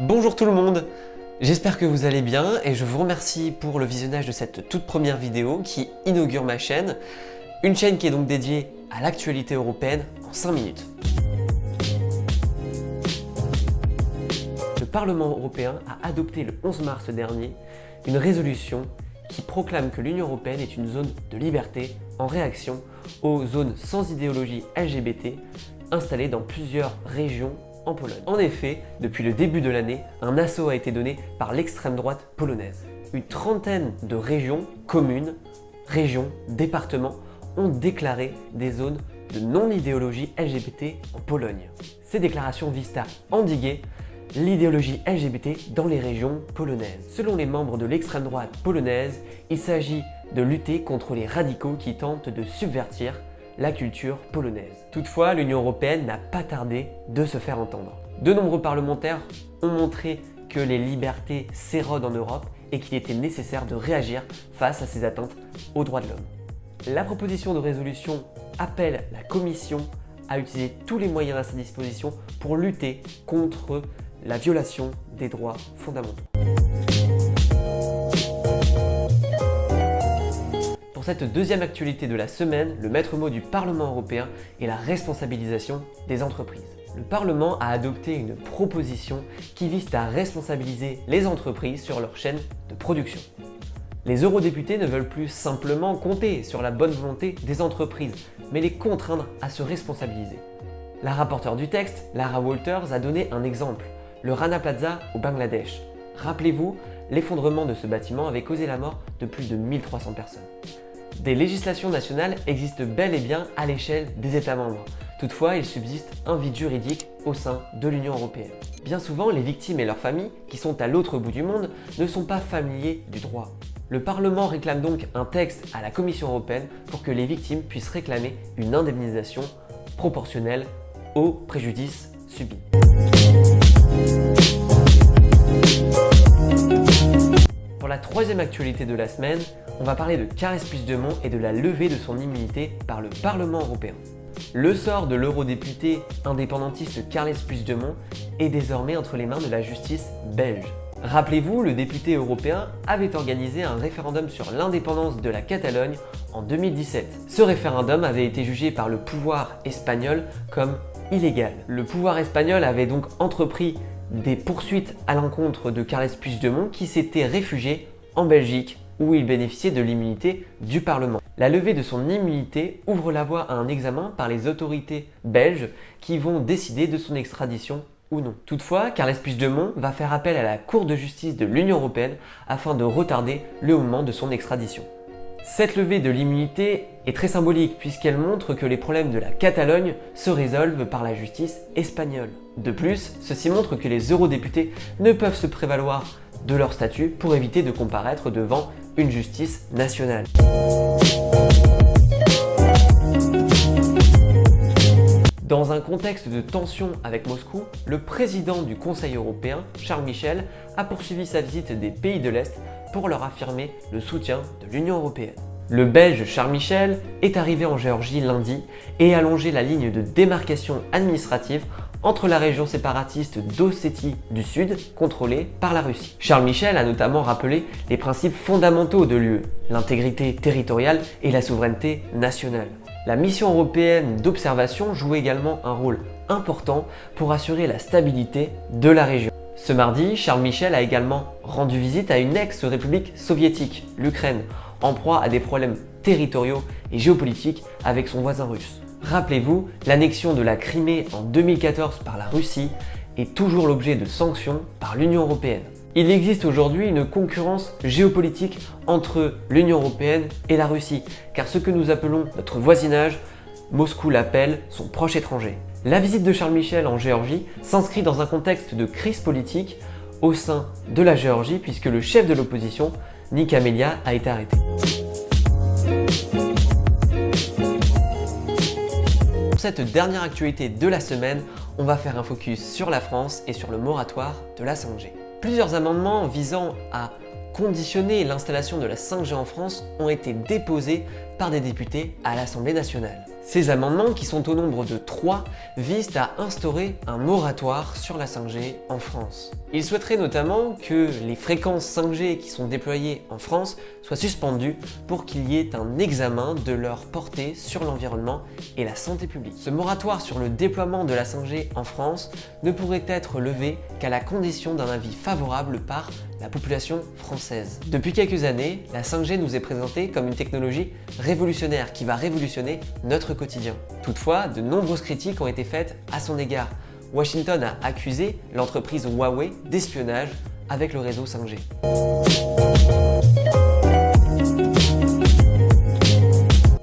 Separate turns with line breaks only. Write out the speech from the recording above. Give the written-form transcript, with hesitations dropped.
Bonjour tout le monde, j'espère que vous allez bien et je vous remercie pour le visionnage de cette toute première vidéo qui inaugure ma chaîne. Une chaîne qui est donc dédiée à l'actualité européenne en 5 minutes. Le Parlement européen a adopté le 11 mars dernier une résolution qui proclame que l'Union européenne est une zone de liberté en réaction aux zones sans idéologie LGBT installées dans plusieurs régions en Pologne. En effet, depuis le début de l'année, un assaut a été donné par l'extrême droite polonaise. Une trentaine de régions, communes, régions, départements ont déclaré des zones de non-idéologie LGBT en Pologne. Ces déclarations visent à endiguer l'idéologie LGBT dans les régions polonaises. Selon les membres de l'extrême droite polonaise, il s'agit de lutter contre les radicaux qui tentent de subvertir la culture polonaise. Toutefois, l'Union européenne n'a pas tardé de se faire entendre. De nombreux parlementaires ont montré que les libertés s'érodent en Europe et qu'il était nécessaire de réagir face à ces atteintes aux droits de l'homme. La proposition de résolution appelle la Commission à utiliser tous les moyens à sa disposition pour lutter contre la violation des droits fondamentaux. Pour cette deuxième actualité de la semaine, le maître mot du Parlement européen est la responsabilisation des entreprises. Le Parlement a adopté une proposition qui vise à responsabiliser les entreprises sur leur chaîne de production. Les eurodéputés ne veulent plus simplement compter sur la bonne volonté des entreprises, mais les contraindre à se responsabiliser. La rapporteure du texte, Lara Walters, a donné un exemple, le Rana Plaza au Bangladesh. Rappelez-vous, l'effondrement de ce bâtiment avait causé la mort de plus de 1300 personnes. Des législations nationales existent bel et bien à l'échelle des États membres. Toutefois, il subsiste un vide juridique au sein de l'Union européenne. Bien souvent, les victimes et leurs familles, qui sont à l'autre bout du monde, ne sont pas familiers du droit. Le Parlement réclame donc un texte à la Commission européenne pour que les victimes puissent réclamer une indemnisation proportionnelle au préjudice subi. Pour la troisième actualité de la semaine, on va parler de Carles Puigdemont et de la levée de son immunité par le Parlement européen. Le sort de l'eurodéputé indépendantiste Carles Puigdemont est désormais entre les mains de la justice belge. Rappelez-vous, le député européen avait organisé un référendum sur l'indépendance de la Catalogne en 2017. Ce référendum avait été jugé par le pouvoir espagnol comme illégal. Le pouvoir espagnol avait donc entrepris des poursuites à l'encontre de Carles Puigdemont qui s'était réfugié en Belgique où il bénéficiait de l'immunité du Parlement. La levée de son immunité ouvre la voie à un examen par les autorités belges qui vont décider de son extradition ou non. Toutefois, Carles Puigdemont va faire appel à la Cour de justice de l'Union européenne afin de retarder le moment de son extradition. Cette levée de l'immunité est très symbolique puisqu'elle montre que les problèmes de la Catalogne se résolvent par la justice espagnole. De plus, ceci montre que les eurodéputés ne peuvent se prévaloir de leur statut pour éviter de comparaître devant une justice nationale. Dans un contexte de tension avec Moscou, le président du Conseil européen, Charles Michel, a poursuivi sa visite des pays de l'Est pour leur affirmer le soutien de l'Union européenne. Le Belge Charles Michel est arrivé en Géorgie lundi et a longé la ligne de démarcation administrative entre la région séparatiste d'Ossétie du Sud, contrôlée par la Russie. Charles Michel a notamment rappelé les principes fondamentaux de l'UE, l'intégrité territoriale et la souveraineté nationale. La mission européenne d'observation joue également un rôle important pour assurer la stabilité de la région. Ce mardi, Charles Michel a également rendu visite à une ex-république soviétique, l'Ukraine, en proie à des problèmes territoriaux et géopolitiques avec son voisin russe. Rappelez-vous, l'annexion de la Crimée en 2014 par la Russie est toujours l'objet de sanctions par l'Union européenne. Il existe aujourd'hui une concurrence géopolitique entre l'Union européenne et la Russie, car ce que nous appelons notre voisinage, Moscou l'appelle son proche étranger. La visite de Charles Michel en Géorgie s'inscrit dans un contexte de crise politique au sein de la Géorgie puisque le chef de l'opposition, Nik Amelia, a été arrêté. Pour cette dernière actualité de la semaine, on va faire un focus sur la France et sur le moratoire de la 5G. Plusieurs amendements visant à conditionner l'installation de la 5G en France ont été déposés par des députés à l'Assemblée nationale. Ces amendements, qui sont au nombre de 3, visent à instaurer un moratoire sur la 5G en France. Ils souhaiteraient notamment que les fréquences 5G qui sont déployées en France soient suspendues pour qu'il y ait un examen de leur portée sur l'environnement et la santé publique. Ce moratoire sur le déploiement de la 5G en France ne pourrait être levé qu'à la condition d'un avis favorable par la population française. Depuis quelques années, la 5G nous est présentée comme une technologie révolutionnaire qui va révolutionner notre quotidien. Toutefois, de nombreuses critiques ont été faites à son égard. Washington a accusé l'entreprise Huawei d'espionnage avec le réseau 5G.